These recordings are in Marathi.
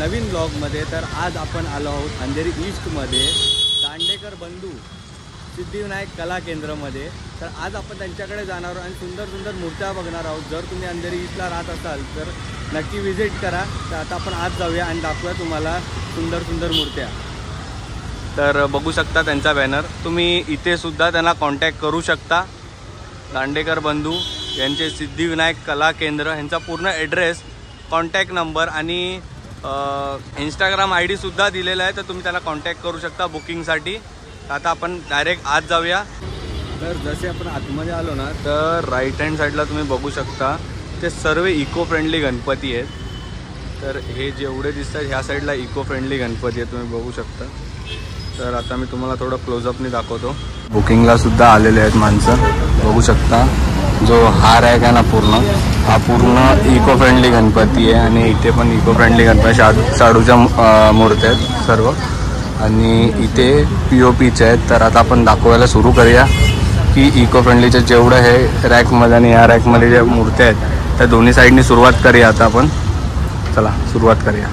नवीन ब्लॉगमध्ये। तर आज आपण आलो आहोत अंधेरी ईस्टमध्ये दांडेकर बंधू सिद्धिविनायक कला केंद्रामध्ये। तर आज आपण त्यांच्याकडे जाणार आहोत आणि सुंदर सुंदर मूर्त्या बघणार आहोत। जर तुम्ही अंधेरी ईस्टला राहत असाल तर नक्की विजिट करा। तर आता आपण आज जाऊया आणि दाखवूया तुम्हाला सुंदर सुंदर मूर्त्या। तर बघू शकता त्यांचा बॅनर, तुम्ही इथे सुद्धा त्यांना कॉन्टॅक्ट करू शकता। दांडेकर बंधू यांचे सिद्धिविनायक कला केंद्र, यांचा पूर्ण ॲड्रेस, कॉन्टॅक्ट नंबर आणि इंस्टाग्राम ID सुद्धा दिलेला आहे। तर तुम्ही त्यांना कॉन्टॅक्ट करू शकता बुकिंगसाठी। आता आपण डायरेक्ट आत जाऊया। तर जसे आपण आतमध्ये आलो ना, तर राईट हँड साईडला तुम्ही बघू शकता ते सर्व इको फ्रेंडली गणपती आहेत। तर हे जेवढे दिसतात ह्या साईडला इको फ्रेंडली गणपती आहेत, तुम्ही बघू शकता। तर आता मी तुम्हाला थोडं क्लोजअपनी दाखवतो। बुकिंगला सुद्धा आलेले आहेत माणसं, बघू शकता। जो हार आहे का ना पूर्ण, हा पूर्ण इको फ्रेंडली गणपती आहे आणि इथे पण इको फ्रेंडली गणपती, शाडूच्या मूर्त्या आहेत सर्व आणि इथे POPचे आहेत। तर आता आपण दाखवायला सुरू करूया की इको फ्रेंडलीचे जेवढं हे रॅकमध्ये आणि या रॅकमध्ये ज्या मूर्त्या आहेत त्या दोन्ही साईडनी सुरुवात करूया। आता आपण चला सुरुवात करूया।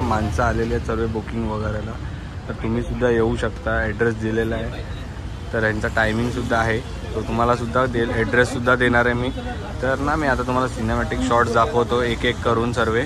माणसं आलेली आहेत सर्व बुकिंग वगैरेला। तर तुम्ही सुद्धा येऊ शकता, ॲड्रेस दिलेला आहे। तर यांचा टायमिंग सुद्धा आहे, तो तुम्हाला सुद्धा ॲड्रेस सुद्धा देणार आहे मी। तर ना मी आता तुम्हाला सिनेमॅटिक शॉट्स दाखवतो एक एक करून सर्व।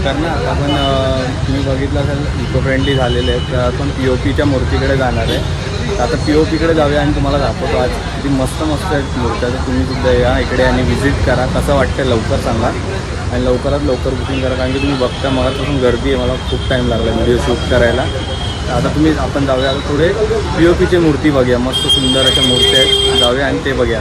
नमस्कार ना. आता आपण तुम्ही बघितलं असेल इको फ्रेंडली झालेले आहेत, तर आपण POPच्या मूर्तीकडे जाणार आहे. तर आता POPकडे जाऊया आणि तुम्हाला दाखवतो आज किती मस्त मस्त आहेत मूर्त्या. तर तुम्ही सुद्धा या इकडे आणि व्हिजिट करा. कसं वाटतं लवकर सांगा आणि लवकरात लवकर बुकिंग करा, कारण की तुम्ही बघता मगापासून गर्दी आहे. मला खूप टाईम लागला व्हिडिओ शूट करायला. आता आपण जाऊया थोडे POPची मूर्ती बघूया. मस्त सुंदर अशा मूर्त्या आहेत, जाऊया आणि ते बघूया.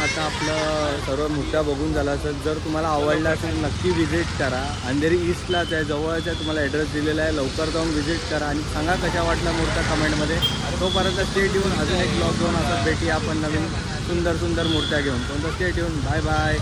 आता आपलं सर्व मूर्त्या बघून झाला असेल. जर तुम्हाला आवडला असेल नक्की व्हिजिट करा. अंधेरी ईस्टलाच आहे, जवळच आहे. तुम्हाला ॲड्रेस दिलेला आहे, लवकर जाऊन व्हिजिट करा आणि सांगा कशा वाटल्या मूर्त्या कमेंटमध्ये. तोपर्यंत स्टे ट्यून. अजून एक ब्लॉग घेऊन असं भेटी आपण नवीन सुंदर सुंदर मूर्त्या घेऊन. तोपर्यंत स्टे ट्यून. Bye bye.